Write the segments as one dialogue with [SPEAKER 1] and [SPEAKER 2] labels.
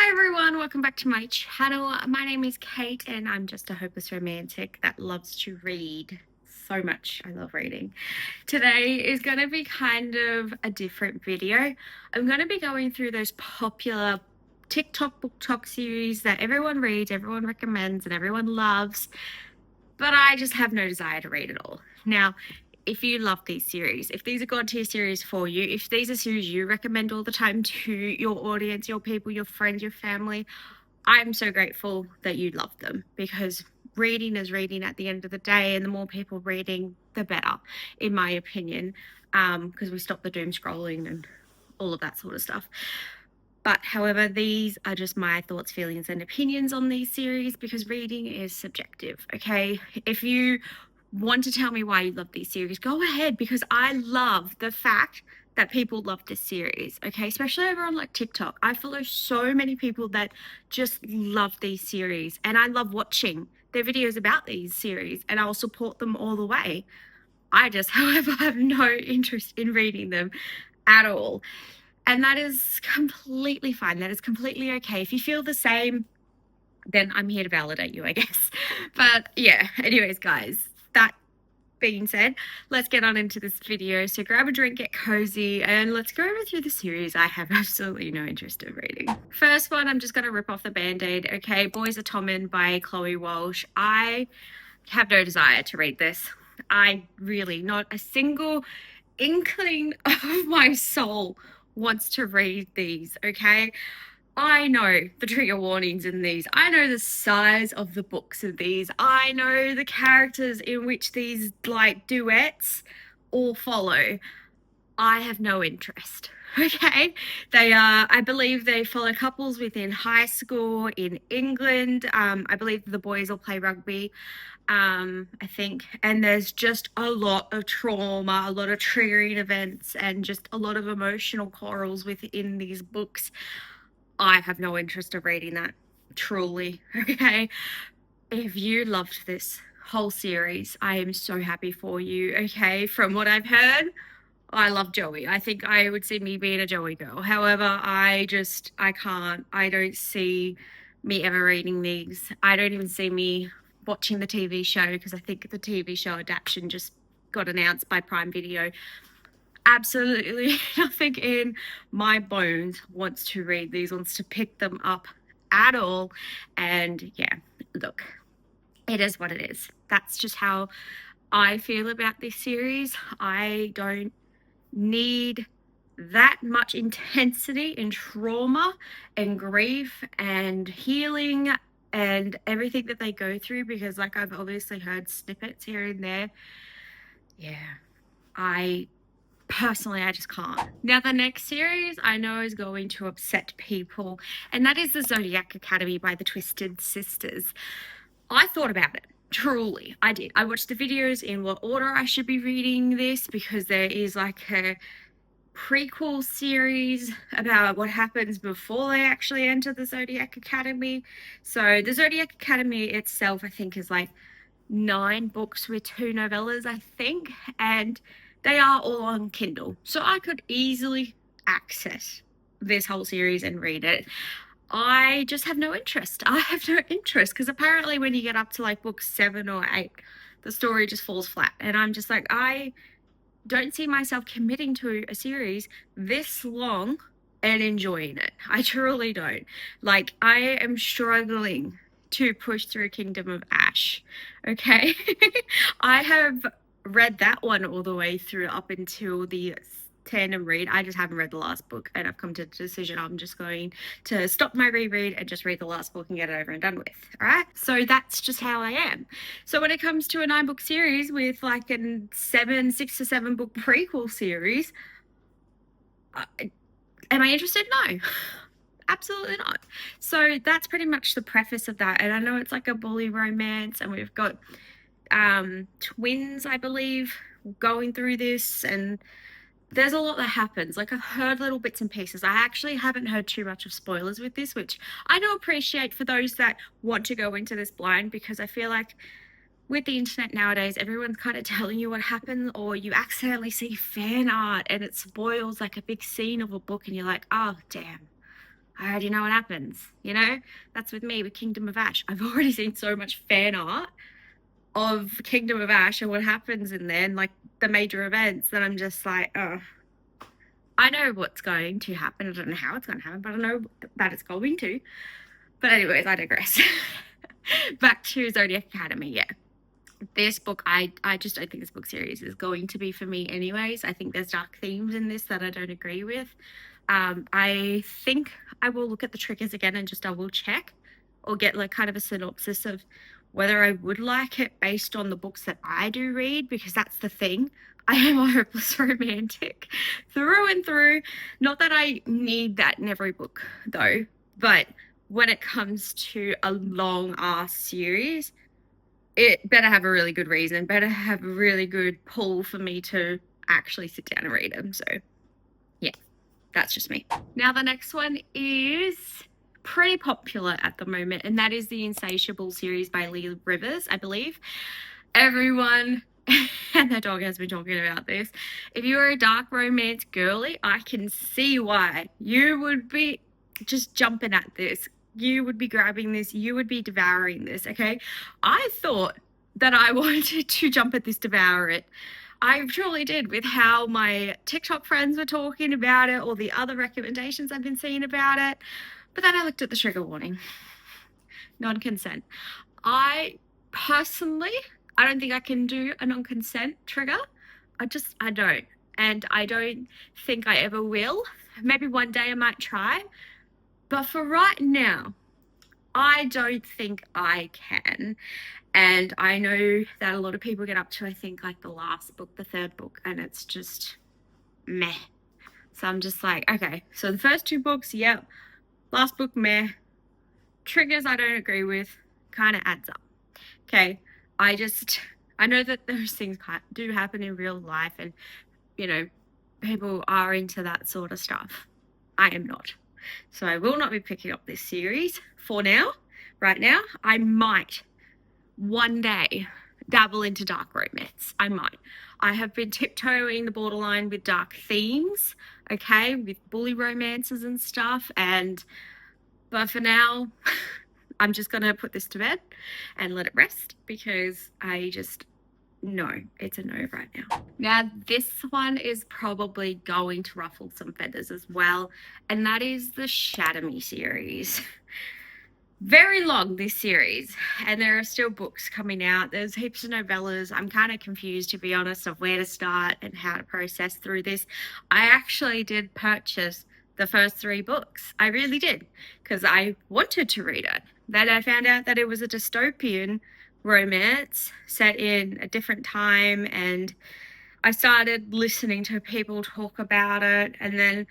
[SPEAKER 1] Hi everyone, welcome back to my channel. My name is Kate and I'm just a hopeless romantic that loves to read so much. I love reading. Today is going to be kind of a different video. I'm going to be going through those popular TikTok BookTok series that everyone reads, everyone recommends, and everyone loves, but I just have no desire to read it all. Now, if you love these series, if these are God tier series for you, if these are series you recommend all the time to your audience, your people, your friends, your family, I'm so grateful that you love them, because reading is reading at the end of the day, and the more people reading, the better, in my opinion, because we stop the doom scrolling and all of that sort of stuff. But however, these are just my thoughts, feelings, and opinions on these series, because reading is subjective, okay? If you want to tell me why you love these series, go ahead, because I love the fact that people love this series, okay? Especially over on like TikTok. I follow so many people that just love these series, and I love watching their videos about these series, and I'll support them all the way. I just, however, have no interest in reading them at all. And that is completely fine. That is completely okay. If you feel the same, then I'm here to validate you, I guess. But yeah, anyways, guys, that being said, let's get on into this video. So grab a drink, get cozy, and let's go over through the series I have absolutely no interest in reading. First one, I'm just going to rip off the band-aid. Okay, Boys Are Tommen by Chloe Walsh. I have no desire to read this. I really, not a single inkling of my soul wants to read these, okay? I know the trigger warnings in these. I know the size of the books of these. I know the characters in which these like duets all follow. I have no interest. Okay, they are, I believe they follow couples within high school in England. I believe the boys all play rugby, I think, and there's just a lot of trauma, a lot of triggering events, and just a lot of emotional corals within these books. I have no interest of reading that, truly. Okay, if you loved this whole series, I am so happy for you. Okay, from what I've heard, I love Joey. I think I would see me being a Joey girl. However, I can't. I don't see me ever reading these. I don't even see me watching the TV show, because I think the TV show adaptation just got announced by Prime Video. Absolutely nothing in my bones wants to read these, wants to pick them up at all. And yeah, look, it is what it is. That's just how I feel about this series. I don't need that much intensity and trauma and grief and healing and everything that they go through, because like I've obviously heard snippets here and there. Yeah, I just can't. Now the next series I know is going to upset people, and that is the Zodiac Academy by the Twisted Sisters. I thought about it. Truly, I did. I watched the videos in what order I should be reading this, because there is like a prequel series about what happens before they actually enter the Zodiac Academy. So the Zodiac Academy itself, I think, is like 9 books with 2 novellas, I think, and they are all on Kindle. So I could easily access this whole series and read it. I just have no interest. I have no interest, because apparently when you get up to like book 7 or 8, the story just falls flat. And I'm just like, I don't see myself committing to a series this long and enjoying it. I truly don't. Like, I am struggling to push through Kingdom of Ash, okay? I have read that one all the way through up until the tandem read. I just haven't read the last book, and I've come to the decision I'm just going to stop my reread and just read the last book and get it over and done with. All right, so that's just how I am. So when it comes to a 9-book series with like a 6 to 7 book prequel series, am I interested? No. Absolutely not. So that's pretty much the preface of that. And I know it's like a bully romance, and we've got twins, I believe, going through this, and there's a lot that happens. Like, I've heard little bits and pieces. I actually haven't heard too much of spoilers with this, which I do appreciate for those that want to go into this blind, because I feel like with the internet nowadays, everyone's kind of telling you what happens, or you accidentally see fan art and it spoils like a big scene of a book, and you're like, oh damn, I already know what happens, you know? That's with me with Kingdom of Ash. I've already seen so much fan art of Kingdom of Ash and what happens in there and like the major events that I'm just like, oh, I know what's going to happen. I don't know how it's going to happen, but I know that it's going to. But anyways, I digress. Back to Zodiac Academy. Yeah, this book, I just don't think this book series is going to be for me anyways. I think there's dark themes in this that I don't agree with. I think I will look at the triggers again and just double check or get like kind of a synopsis of whether I would like it based on the books that I do read, because that's the thing. I am a hopeless romantic through and through. Not that I need that in every book though, but when it comes to a long ass series, it better have a really good reason, better have a really good pull for me to actually sit down and read them. So yeah, that's just me. Now the next one is pretty popular at the moment, and that is the Insatiable series by Lee Rivers, I believe. Everyone and their dog has been talking about this. If you are a dark romance girly, I can see why you would be just jumping at this. You would be grabbing this. You would be devouring this, okay? I thought that I wanted to jump at this, devour it. I truly did, with how my TikTok friends were talking about it, or the other recommendations I've been seeing about it. But then I looked at the trigger warning. Non-consent. I personally, I don't think I can do a non-consent trigger. I don't. And I don't think I ever will. Maybe one day I might try. But for right now, I don't think I can. And I know that a lot of people get up to, I think, like the last book, the third book, and it's just meh. So I'm just like, okay, so the first two books, yep. Last book, meh. Triggers I don't agree with, kind of adds up. Okay, I know that those things do happen in real life, and, you know, people are into that sort of stuff. I am not. So I will not be picking up this series for now. Right now, I might one day dabble into dark romance. I might. I have been tiptoeing the borderline with dark themes, okay, with bully romances and stuff, but for now, I'm just gonna put this to bed and let it rest, because no, it's a no right now. Now, this one is probably going to ruffle some feathers as well, and that is the Shatter Me series. Very long, this series, and there are still books coming out. There's heaps of novellas. I'm kind of confused, to be honest, of where to start and how to process through this. I actually did purchase the first 3 books. I really did, because I wanted to read it. Then I found out that it was a dystopian romance set in a different time, and I started listening to people talk about it and then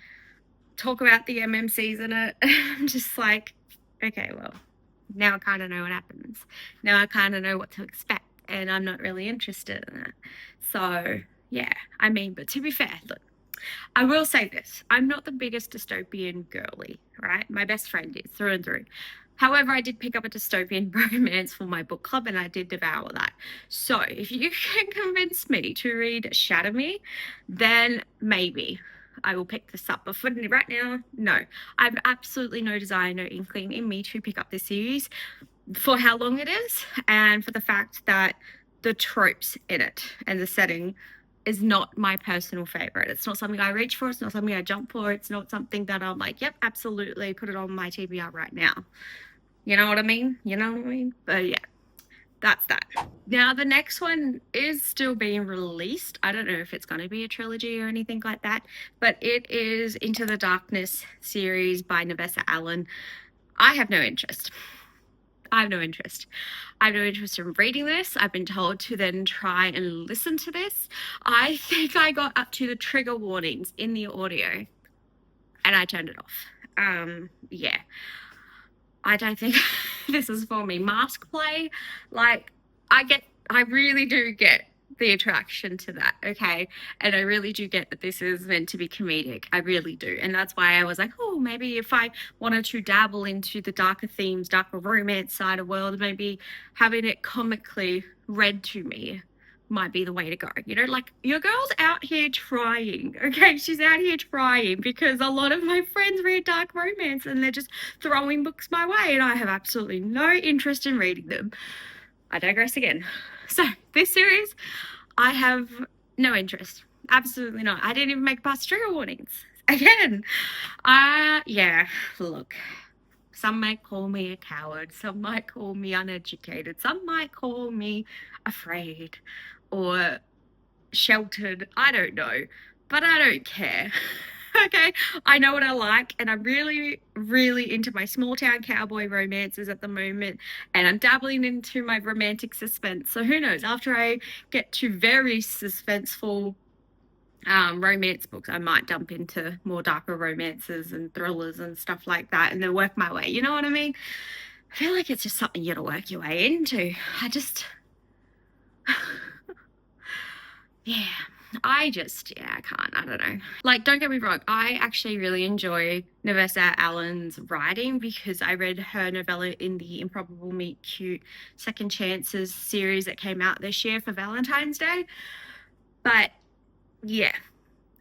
[SPEAKER 1] talk about the MMCs in it. I'm just like, okay, well, now I kind of know what happens. Now I kind of know what to expect, and I'm not really interested in it. So yeah, I mean, but to be fair, look, I will say this. I'm not the biggest dystopian girly, right? My best friend is, through and through. However, I did pick up a dystopian romance for my book club, and I did devour that. So if you can convince me to read Shatter Me, then maybe I will pick this up. But for right now, no. I have absolutely no desire, no inkling in me to pick up this series for how long it is, and for the fact that the tropes in it and the setting is not my personal favorite. It's not something I reach for. It's not something I jump for. It's not something that I'm like, yep, absolutely, put it on my TBR right now. You know what I mean? You know what I mean? But yeah, that's that. Now, the next one is still being released. I don't know if it's going to be a trilogy or anything like that, but it is Into the Darkness series by Navessa Allen. I have no interest. I have no interest. I have no interest in reading this. I've been told to then try and listen to this. I think I got up to the trigger warnings in the audio and I turned it off. Yeah. I don't think this is for me. Mask play, like, I really do get the attraction to that, okay? And I really do get that this is meant to be comedic. I really do. And that's why I was like, oh, maybe if I wanted to dabble into the darker themes, darker romance side of world, maybe having it comically read to me might be the way to go. You know, like your girl's out here trying. Okay, she's out here trying because a lot of my friends read dark romance and they're just throwing books my way, and I have absolutely no interest in reading them. I digress again. So, this series, I have no interest. Absolutely not. I didn't even make past trigger warnings. Again, yeah, look. Some might call me a coward. Some might call me uneducated. Some might call me afraid or sheltered. I don't know. But I don't care. Okay, I know what I like, and I'm really, really into my small town cowboy romances at the moment, and I'm dabbling into my romantic suspense. So who knows? After I get to very suspenseful romance books, I might dump into more darker romances and thrillers and stuff like that, and then work my way. You know what I mean? I feel like it's just something you got to work your way into. I just, yeah. I can't. I don't know. Like, don't get me wrong. I actually really enjoy Nevessa Allen's writing because I read her novella in the Improbable Meet Cute Second Chances series that came out this year for Valentine's Day. But yeah,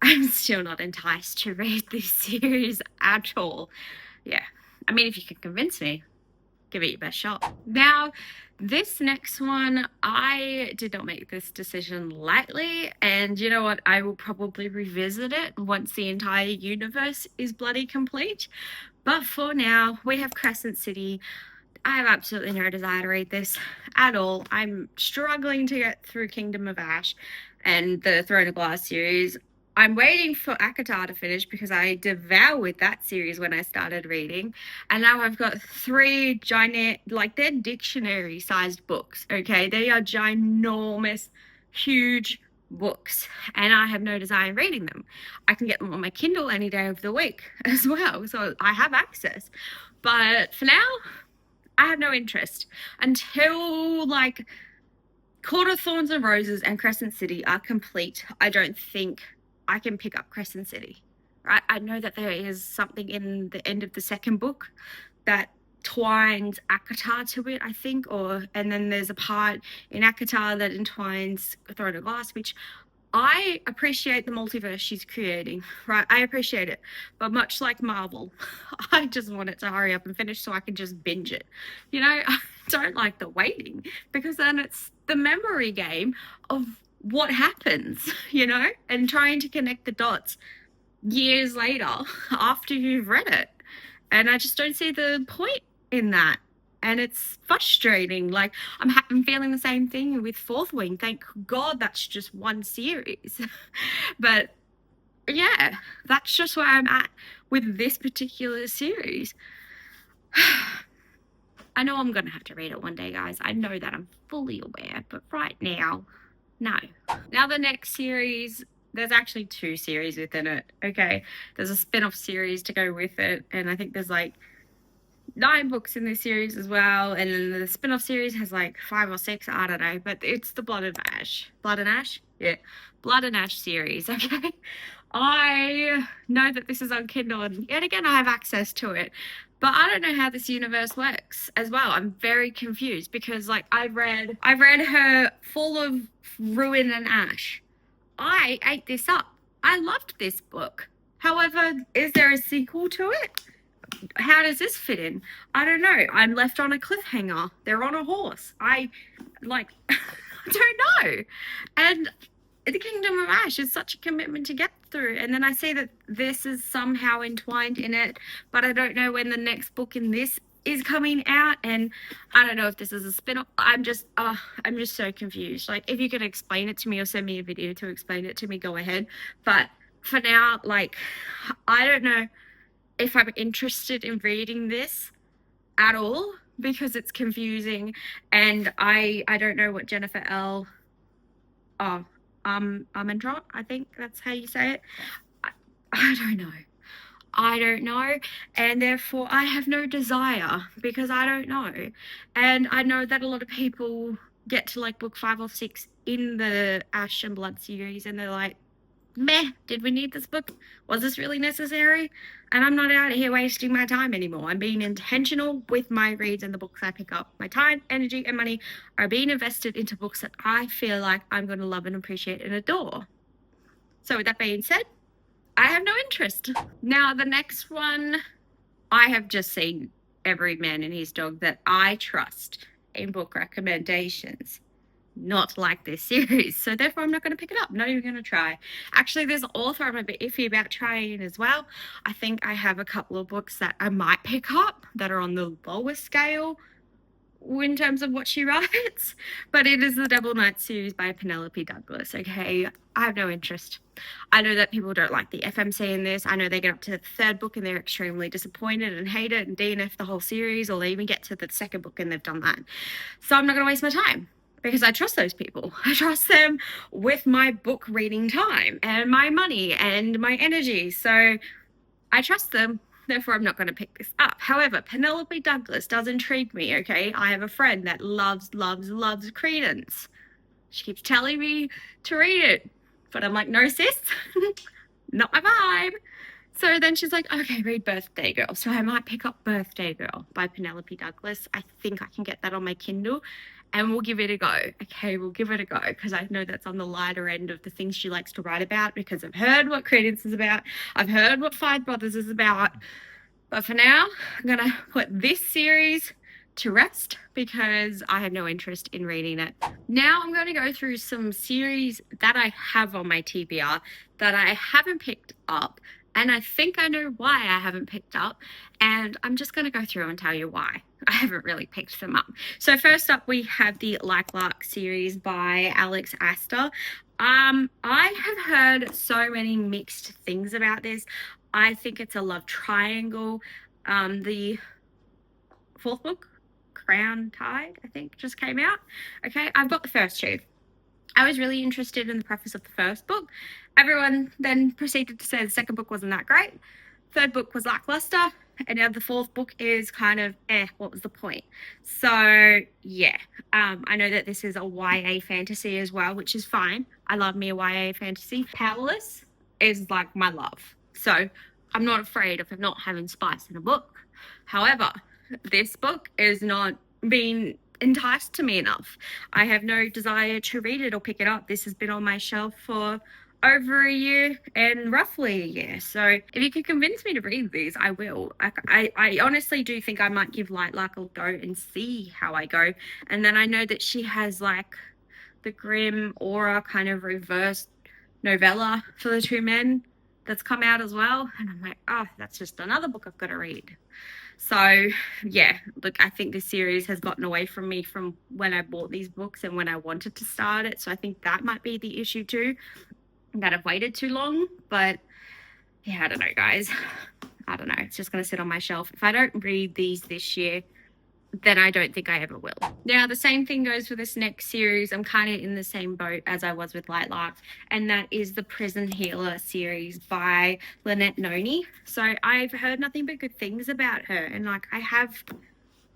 [SPEAKER 1] I'm still not enticed to read this series at all. Yeah. I mean, if you can convince me, give it your best shot. Now, this next one, I did not make this decision lightly, and you know what? I will probably revisit it once the entire universe is bloody complete. But for now, we have Crescent City. I have absolutely no desire to read this at all. I'm struggling to get through Kingdom of Ash and the Throne of Glass series. I'm waiting for Akatar to finish because I devoured that series when I started reading. And now I've got three giant, like they're dictionary sized books, okay? They are ginormous, huge books, and I have no desire in reading them. I can get them on my Kindle any day of the week as well, so I have access. But for now, I have no interest until like Court of Thorns and Roses and Crescent City are complete. I don't think I can pick up Crescent City. Right? I know that there is something in the end of the second book that twines Akatar to it, I think, and then there's a part in Akatar that entwines Throne of Glass, which I appreciate the multiverse she's creating, right? I appreciate it. But much like Marvel, I just want it to hurry up and finish so I can just binge it. You know, I don't like the waiting because then it's the memory game of what happens, you know, and trying to connect the dots years later after you've read it. And I just don't see the point in that. And it's frustrating. Like, I'm feeling the same thing with Fourth Wing. Thank God that's just one series. But yeah, that's just where I'm at with this particular series. I know I'm going to have to read it one day, guys. I know that. I'm fully aware. But right now, no. Now, the next series, there's actually two series within it. Okay. There's a spin off series to go with it. And I think there's like 9 books in this series as well, and then the spin-off series has like 5 or 6, I don't know, but it's the Blood and Ash. Blood and Ash? Yeah. Blood and Ash series, okay? I know that this is on Kindle, and yet again I have access to it, but I don't know how this universe works as well. I'm very confused because like I read her Full of Ruin and Ash. I ate this up. I loved this book. However, is there a sequel to it? How does this fit in? I don't know. I'm left on a cliffhanger. They're on a horse. I I don't know. And the Kingdom of Ash is such a commitment to get through. And then I see that this is somehow entwined in it, but I don't know when the next book in this is coming out, and I don't know if this is a spin-off. I'm just so confused. Like, if you could explain it to me or send me a video to explain it to me, go ahead. But for now, like, I don't know if I'm interested in reading this at all because it's confusing, and I don't know what Jennifer L. Armentrout, I think that's how you say it. I don't know. I don't know, and therefore I have no desire because I don't know. And I know that a lot of people get to like book 5 or 6 in the Ash and Blood series and they're like, meh, did we need this book? Was this really necessary? And I'm not out here wasting my time anymore. I'm being intentional with my reads and the books I pick up. My time, energy, and money are being invested into books that I feel like I'm going to love and appreciate and adore. So with that being said, I have no interest. Now, the next one, I have just seen every man and his dog that I trust in book recommendations not like this series, so therefore I'm not going to pick it up. I'm not even going to try. Actually, there's an author I'm a bit iffy about trying as well. I think I have a couple of books that I might pick up that are on the lower scale in terms of what she writes, but it is the Double Knight series by Penelope Douglas. Okay, I have no interest. I know that people don't like the FMC in this. I know they get up to the third book and they're extremely disappointed and hate it and DNF the whole series, or they even get to the second book and they've done that. So I'm not going to waste my time, because I trust those people. I trust them with my book reading time and my money and my energy. So I trust them. Therefore, I'm not going to pick this up. However, Penelope Douglas does intrigue me, okay? I have a friend that loves Credence. She keeps telling me to read it. But I'm like, no, sis, not my vibe. So then she's like, okay, read Birthday Girl. So I might pick up Birthday Girl by Penelope Douglas. I think I can get that on my Kindle and we'll give it a go. Okay, we'll give it a go, because I know that's on the lighter end of the things she likes to write about, because I've heard what Credence is about. I've heard what Five Brothers is about. But for now, I'm going to put this series to rest because I have no interest in reading it. Now I'm going to go through some series that I have on my TBR that I haven't picked up, and I think I know why I haven't picked up, and I'm just going to go through and tell you why I haven't really picked them up. So first up, we have the Like Lark series by Alex Astor. I have heard so many mixed things about this. I think it's a love triangle. The fourth book, Crown Tide, I think, just came out. Okay, I've got the first two. I was really interested in the preface of the first book. Everyone then proceeded to say the second book wasn't that great. Third book was lackluster. And now the fourth book is kind of, what was the point? So, yeah, I know that this is a YA fantasy as well, which is fine. I love me a YA fantasy. Powerless is like my love. So I'm not afraid of not having spice in a book. However, this book is not being enticed to me enough. I have no desire to read it or pick it up. This has been on my shelf for over a year and roughly a year. So if you could convince me to read these, I will. I honestly do think I might give Light Lark a go and see how I go. And then I know that she has like the Grim Aura kind of reverse novella for the two men that's come out as well. And I'm like, oh, that's just another book I've got to read. So yeah, look, I think this series has gotten away from me from when I bought these books and when I wanted to start it. So I think that might be the issue too, that I've waited too long. But yeah, I don't know, guys. I don't know. It's just going to sit on my shelf. If I don't read these this year, then I don't think I ever will. Now, the same thing goes for this next series. I'm kind of in the same boat as I was with Light Lark, and that is the Prison Healer series by Lynette Noni. So I've heard nothing but good things about her, and like I have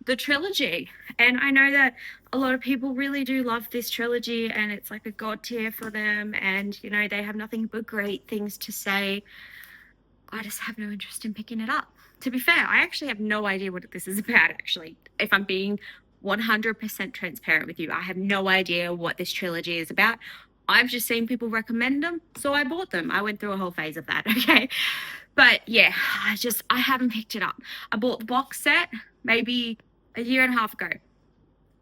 [SPEAKER 1] the trilogy, and I know that a lot of people really do love this trilogy, and it's like a god tier for them, and you know, they have nothing but great things to say. I just have no interest in picking it up. To be fair, I actually have no idea what this is about, actually. If I'm being 100% transparent with you, I have no idea what this trilogy is about. I've just seen people recommend them, so I bought them. I went through a whole phase of that, okay? But yeah, I haven't picked it up. I bought the box set maybe a year and a half ago.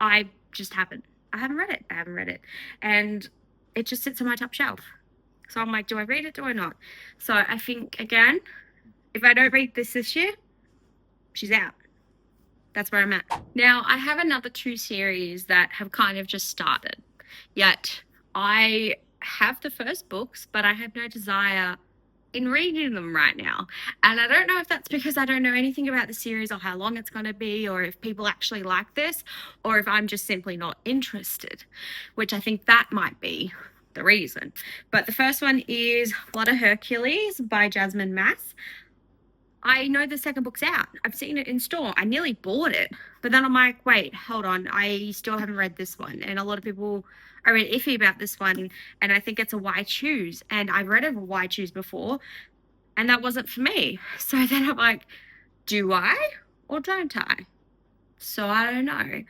[SPEAKER 1] I just haven't. I haven't read it. And it just sits on my top shelf. So I'm like, do I read it? Do I not? So I think, again, if I don't read this year, she's out. That's where I'm at. Now, I have another two series that have kind of just started. Yet, I have the first books, but I have no desire in reading them right now. And I don't know if that's because I don't know anything about the series or how long it's going to be, or if people actually like this, or if I'm just simply not interested, which I think that might be the reason. But the first one is Blood of Hercules by Jasmine Mass. I know the second book's out. I've seen it in store. I nearly bought it. But then I'm like, wait, hold on. I still haven't read this one. And a lot of people are really iffy about this one. And I think it's a Why Choose. And I've read a Why Choose before. And that wasn't for me. So then I'm like, do I or don't I? So I don't know.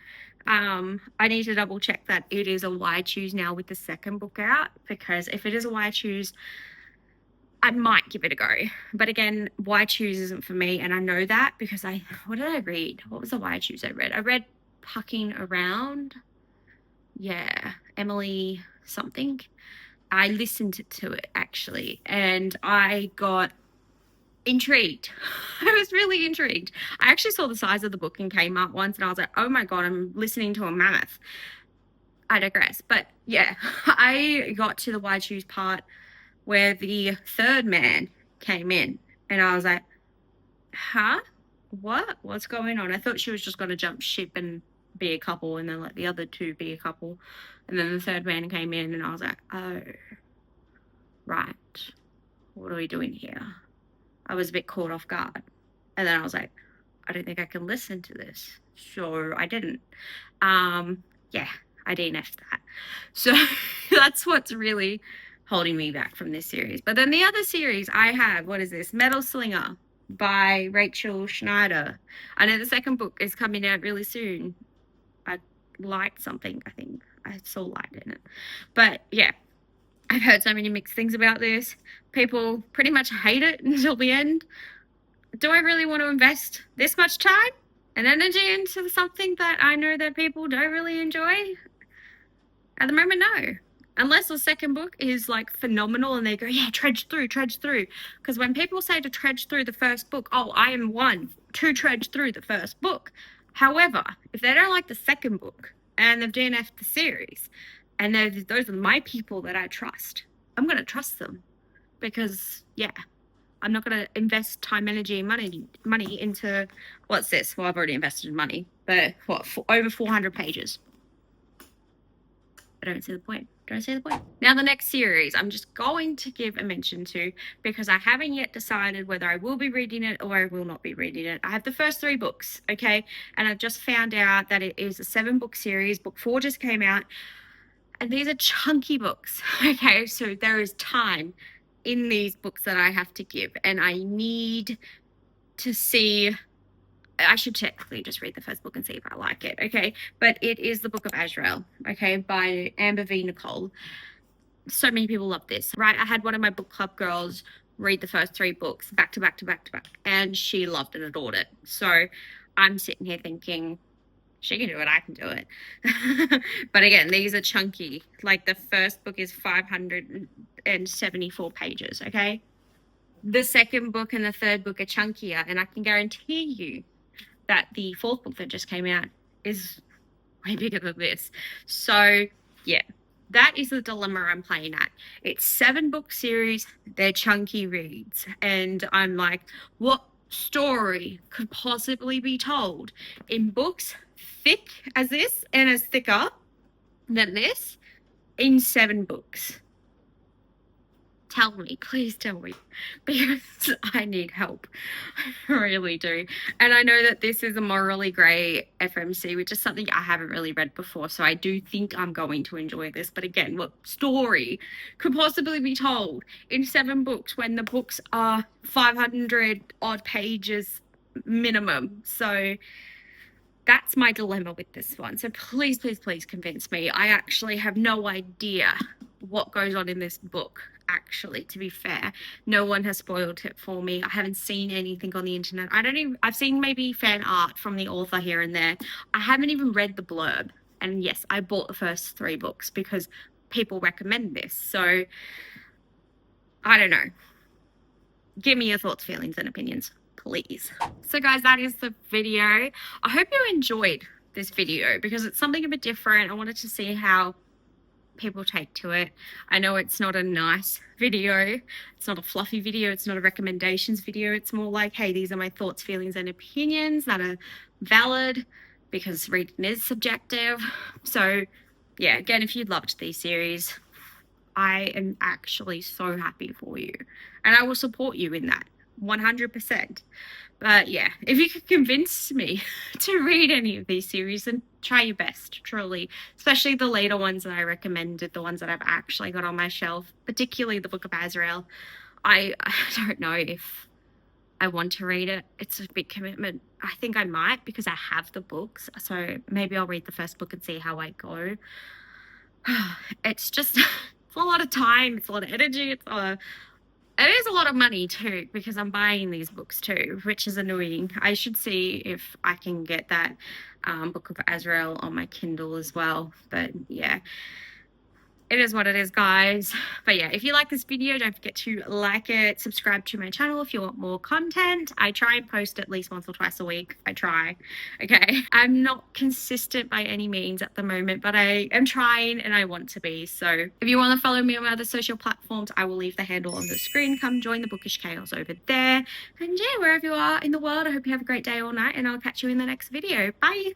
[SPEAKER 1] I need to double check that it is a Why Choose now with the second book out. Because if it is a Why Choose, I might give it a go. But again, Why Choose isn't for me. And I know that because what did I read? What was the Why Choose I read? I read Pucking Around. Yeah, Emily something. I listened to it actually, and I got intrigued. I was really intrigued. I actually saw the size of the book in Kmart once, and I was like, oh my God, I'm listening to a mammoth. I digress. But yeah, I got to the Why Choose part where the third man came in, and I was like, huh? What's going on? I thought she was just going to jump ship and be a couple and then let the other two be a couple. And then the third man came in, and I was like, oh, right. What are we doing here? I was a bit caught off guard. And then I was like, I don't think I can listen to this. So I didn't. Yeah, I DNF'd that. So that's what's really holding me back from this series. But then the other series I have, what is this? Metal Slinger by Rachel Schneider. I know the second book is coming out really soon. I liked something, I think. I saw light in it. But yeah, I've heard so many mixed things about this. People pretty much hate it until the end. Do I really want to invest this much time and energy into something that I know that people don't really enjoy? At the moment, no. Unless the second book is like phenomenal and they go, yeah, trudge through. Because when people say to trudge through the first book, oh, I am one to trudge through the first book. However, if they don't like the second book and they've DNF'd the series, and those are my people that I trust, I'm going to trust them. Because, yeah, I'm not going to invest time, energy, and money into, what's this? Well, I've already invested in money, but over 400 pages. I don't see the point. Now, the next series, I'm just going to give a mention to because I haven't yet decided whether I will be reading it or I will not be reading it. I have the first 3 books, okay? And I've just found out that it is a 7-book series. Book 4 just came out. And these are chunky books, okay? So there is time in these books that I have to give. And I need to see... I should technically just read the first book and see if I like it, okay? But it is The Book of Azrael, okay, by Amber V. Nicole. So many people love this, right? I had one of my book club girls read the first 3 books back to back, and she loved and adored it. So I'm sitting here thinking, she can do it, I can do it. But again, these are chunky. Like the first book is 574 pages, okay? The second book and the third book are chunkier, and I can guarantee you that the 4th book that just came out is way bigger than this. So yeah, that is the dilemma I'm playing at. It's 7-book series, they're chunky reads, and I'm like, what story could possibly be told in books thick as this and as thicker than this in 7 books? Tell me, please tell me, because I need help. I really do. And I know that this is a morally grey FMC, which is something I haven't really read before, so I do think I'm going to enjoy this. But again, what story could possibly be told in 7 books when the books are 500 odd pages minimum? So that's my dilemma with this one. So please, please, please convince me. I actually have no idea what goes on in this book. Actually, to be fair, no one has spoiled it for me. I haven't seen anything on the internet. I've seen maybe fan art from the author here and there. I haven't even read the blurb. And yes, I bought the first 3 books because people recommend this. So I don't know. Give me your thoughts, feelings, and opinions, please. So guys, that is the video. I hope you enjoyed this video because it's something a bit different. I wanted to see how people take to it. I know it's not a nice video. It's not a fluffy video. It's not a recommendations video. It's more like, hey, these are my thoughts, feelings, and opinions that are valid because reading is subjective. So yeah, again, if you loved these series, I am actually so happy for you and I will support you in that. 100%. But yeah, if you could convince me to read any of these series, then try your best, truly. Especially the later ones that I recommended, the ones that I've actually got on my shelf, particularly the Book of Azrael. I don't know if I want to read it. It's a big commitment. I think I might because I have the books. So maybe I'll read the first book and see how I go. It's just it's a lot of time, it's a lot of energy, it is a lot of money too, because I'm buying these books too, which is annoying. I should see if I can get that Book of Azrael on my Kindle as well. But yeah, it is what it is, guys. But yeah, if you like this video, don't forget to like it, subscribe to my channel if you want more content. I try and post at least once or twice a week. I try. Okay. I'm not consistent by any means at the moment, but I am trying and I want to be. So if you want to follow me on my other social platforms, I will leave the handle on the screen. Come join the Bookish Chaos over there. And yeah, wherever you are in the world, I hope you have a great day or night, and I'll catch you in the next video. Bye.